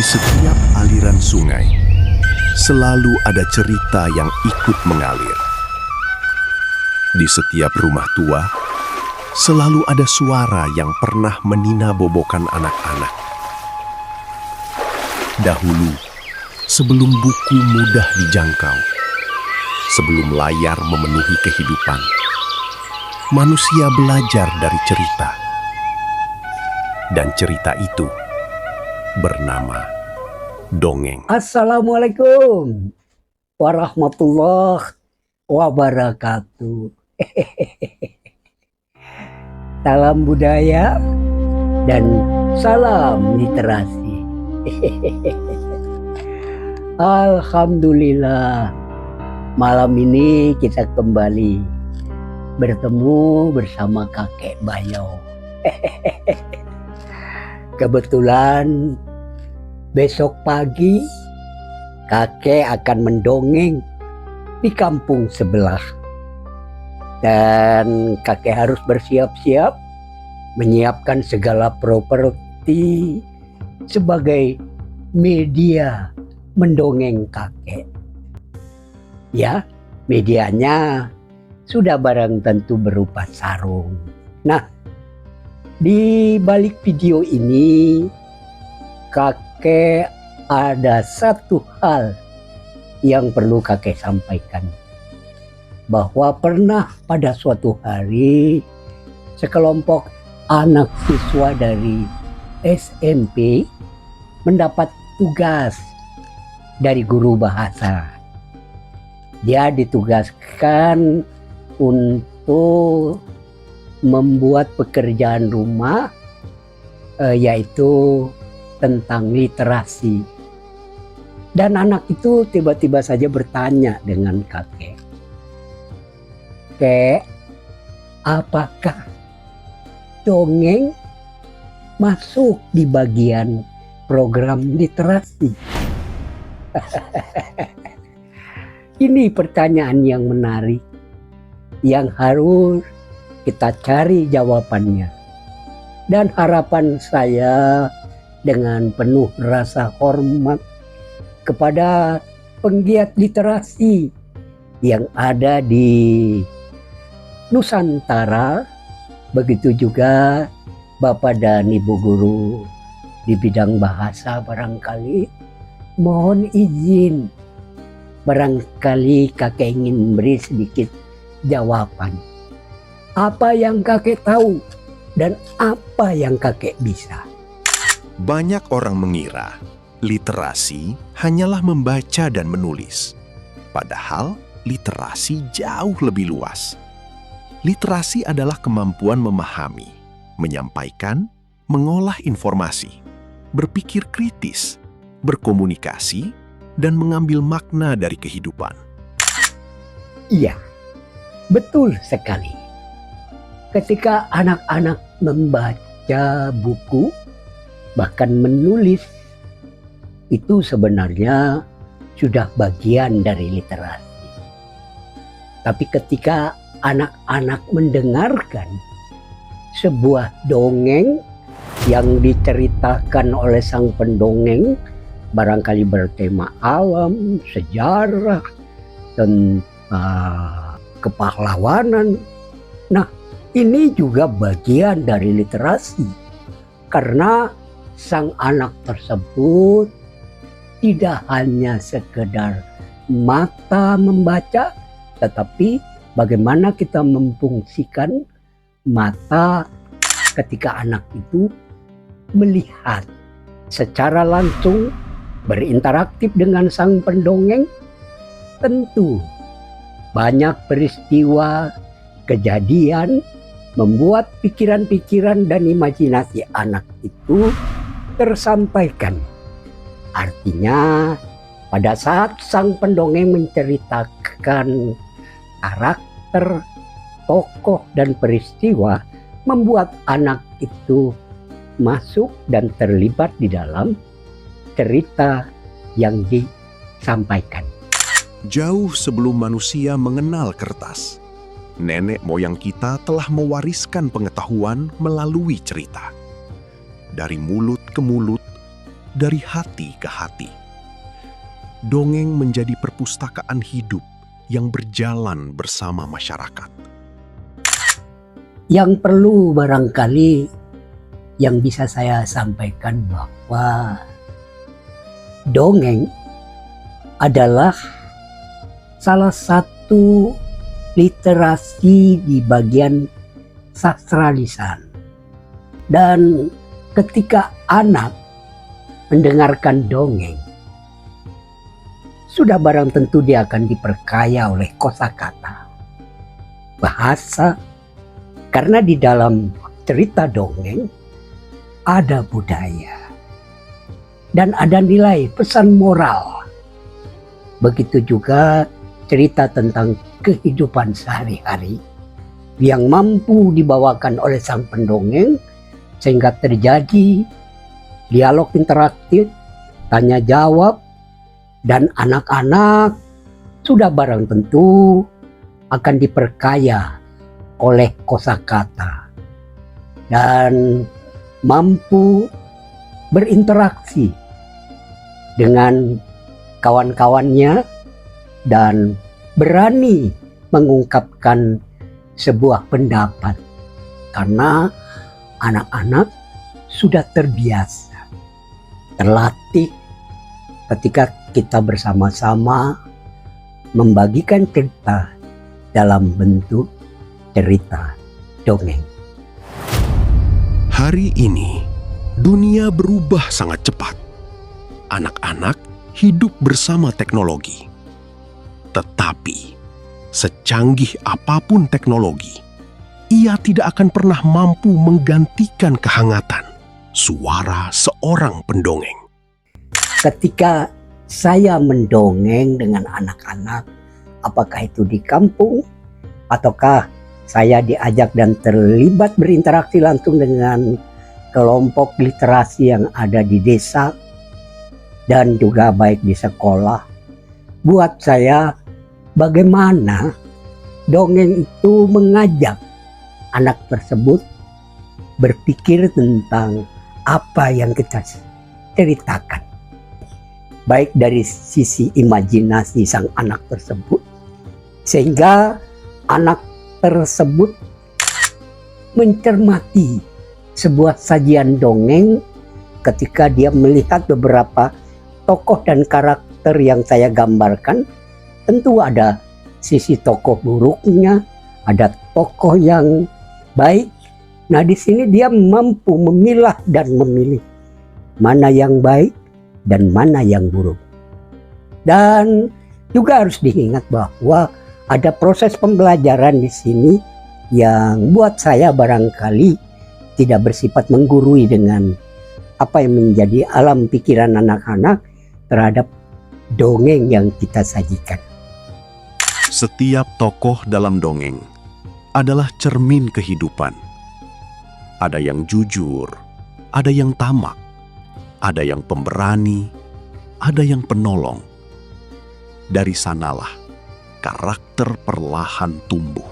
setiap aliran sungai, selalu ada cerita yang ikut mengalir. Di setiap rumah tua, selalu ada suara yang pernah menina-bobokan anak-anak. Dahulu, sebelum buku mudah dijangkau, sebelum layar memenuhi kehidupan, manusia belajar dari cerita. Dan cerita itu bernama dongeng. Assalamualaikum warahmatullahi wabarakatuh. Salam budaya dan salam literasi. Alhamdulillah, malam ini kita kembali bertemu bersama kakek Bayau. Kebetulan besok pagi kakek akan mendongeng di kampung sebelah. Dan kakek harus bersiap-siap menyiapkan segala properti sebagai media mendongeng kakek. Ya, medianya sudah barang tentu berupa sarung. Nah, di balik video ini kakek ada satu hal yang perlu kakek sampaikan. Bahwa pernah pada suatu hari sekelompok anak siswa dari SMP mendapat tugas dari guru bahasa. Dia ditugaskan untuk membuat pekerjaan rumah yaitu tentang literasi. Dan anak itu tiba-tiba saja bertanya dengan kakek, "Kek, apakah dongeng masuk di bagian program literasi?" Ini pertanyaan yang menarik yang harus kita cari jawabannya. Dan harapan saya dengan penuh rasa hormat kepada penggiat literasi yang ada di Nusantara, begitu juga Bapak dan Ibu guru di bidang bahasa barangkali, mohon izin, barangkali kakek ingin beri sedikit jawaban. Apa yang kakek tahu dan apa yang kakek bisa? Banyak orang mengira literasi hanyalah membaca dan menulis. Padahal literasi jauh lebih luas. Literasi adalah kemampuan memahami, menyampaikan, mengolah informasi, berpikir kritis, berkomunikasi, dan mengambil makna dari kehidupan. Iya, betul sekali. Ketika anak-anak membaca buku, bahkan menulis, itu sebenarnya sudah bagian dari literasi. Tapi ketika anak-anak mendengarkan sebuah dongeng yang diceritakan oleh sang pendongeng, barangkali bertema alam, sejarah, dan kepahlawanan. Nah, ini juga bagian dari literasi. Karena sang anak tersebut tidak hanya sekedar mata membaca, tetapi bagaimana kita memfungsikan mata ketika anak itu melihat secara langsung, berinteraktif dengan sang pendongeng. Tentu banyak peristiwa, kejadian membuat pikiran-pikiran dan imajinasi anak itu tersampaikan. Artinya pada saat sang pendongeng menceritakan karakter, tokoh, dan peristiwa, membuat anak itu masuk dan terlibat di dalam cerita yang disampaikan. Jauh sebelum manusia mengenal kertas, nenek moyang kita telah mewariskan pengetahuan melalui cerita. Dari mulut ke mulut, dari hati ke hati. Dongeng menjadi perpustakaan hidup yang berjalan bersama masyarakat. Yang perlu barangkali yang bisa saya sampaikan bahwa dongeng adalah salah satu literasi di bagian sastra lisan. Dan ketika anak mendengarkan dongeng, sudah barang tentu dia akan diperkaya oleh kosakata, bahasa, karena di dalam cerita dongeng ada budaya dan ada nilai pesan moral. Begitu juga cerita tentang kehidupan sehari-hari yang mampu dibawakan oleh sang pendongeng sehingga terjadi dialog interaktif, tanya jawab, dan anak-anak sudah barang tentu akan diperkaya oleh kosakata dan mampu berinteraksi dengan kawan-kawannya dan berani mengungkapkan sebuah pendapat karena anak-anak sudah terbiasa, terlatih ketika kita bersama-sama membagikan cerita dalam bentuk cerita dongeng. Hari ini, dunia berubah sangat cepat. Anak-anak hidup bersama teknologi. Tetapi, secanggih apapun teknologi, ia tidak akan pernah mampu menggantikan kehangatan suara seorang pendongeng. Ketika saya mendongeng dengan anak-anak, apakah itu di kampung, ataukah saya diajak dan terlibat berinteraksi langsung dengan kelompok literasi yang ada di desa, dan juga baik di sekolah, buat saya bagaimana dongeng itu mengajak anak tersebut berpikir tentang apa yang kita ceritakan. Baik dari sisi imajinasi sang anak tersebut, sehingga anak tersebut mencermati sebuah sajian dongeng ketika dia melihat beberapa tokoh dan karakter yang saya gambarkan. Tentu ada sisi tokoh buruknya, ada tokoh yang baik. Nah, di sini dia mampu memilah dan memilih mana yang baik dan mana yang buruk. Dan juga harus diingat bahwa ada proses pembelajaran di sini yang buat saya barangkali tidak bersifat menggurui dengan apa yang menjadi alam pikiran anak-anak terhadap dongeng yang kita sajikan. Setiap tokoh dalam dongeng adalah cermin kehidupan. Ada yang jujur, ada yang tamak, ada yang pemberani, ada yang penolong. Dari sanalah karakter perlahan tumbuh.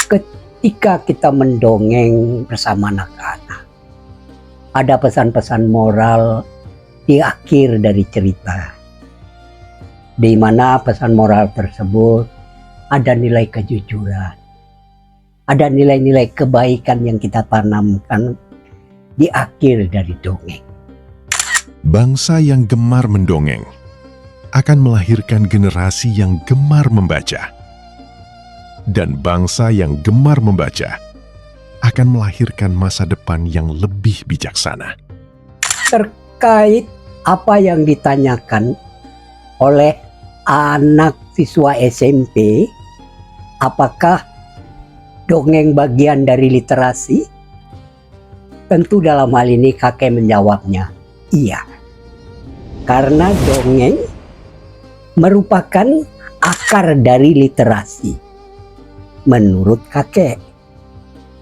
Ketika kita mendongeng bersama anak-anak, ada pesan-pesan moral di akhir dari cerita, di mana pesan moral tersebut ada nilai kejujuran, ada nilai-nilai kebaikan yang kita tanamkan di akhir dari dongeng. Bangsa yang gemar mendongeng akan melahirkan generasi yang gemar membaca. Dan bangsa yang gemar membaca akan melahirkan masa depan yang lebih bijaksana. Terkait apa yang ditanyakan oleh anak siswa SMP, apakah dongeng bagian dari literasi? Tentu dalam hal ini kakek menjawabnya, iya. Karena dongeng merupakan akar dari literasi menurut kakek.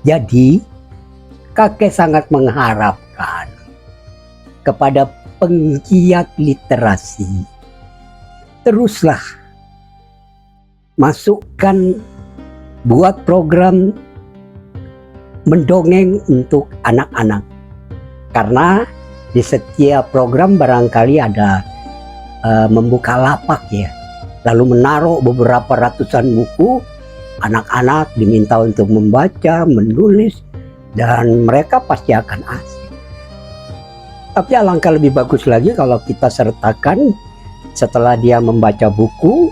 Jadi kakek sangat mengharapkan kepada penggiat literasi, teruslah masukkan, buat program mendongeng untuk anak-anak. Karena Di setiap program barangkali ada membuka lapak ya, lalu menaruh beberapa ratusan buku. Anak-anak diminta untuk membaca, menulis, dan mereka pasti akan asik. Tapi alangkah lebih bagus lagi kalau kita sertakan setelah dia membaca buku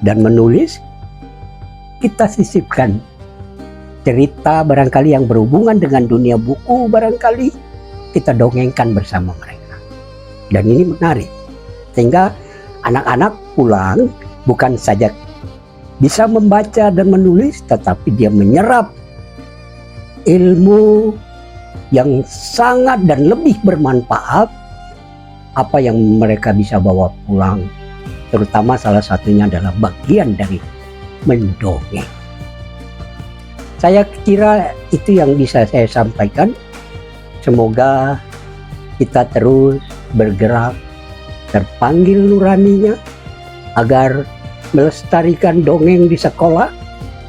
dan menulis, kita sisipkan cerita barangkali yang berhubungan dengan dunia buku, barangkali kita dongengkan bersama mereka. Dan ini menarik, sehingga anak-anak pulang bukan saja bisa membaca dan menulis, tetapi dia menyerap ilmu yang sangat dan lebih bermanfaat apa yang mereka bisa bawa pulang. Terutama salah satunya adalah bagian dari mendongeng. Saya kira itu yang bisa saya sampaikan. Semoga kita terus bergerak, terpanggil nuraninya, agar melestarikan dongeng di sekolah,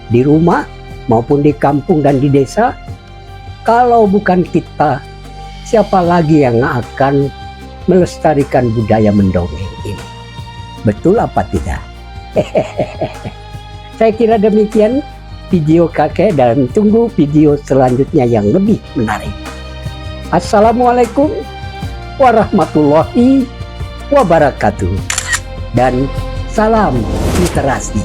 di rumah, maupun di kampung dan di desa. Kalau bukan kita, siapa lagi yang akan melestarikan budaya mendongeng ini? Betul apa tidak? Saya kira demikian video kakek, dan tunggu video selanjutnya yang lebih menarik. Assalamualaikum warahmatullahi wabarakatuh, dan salam literasi.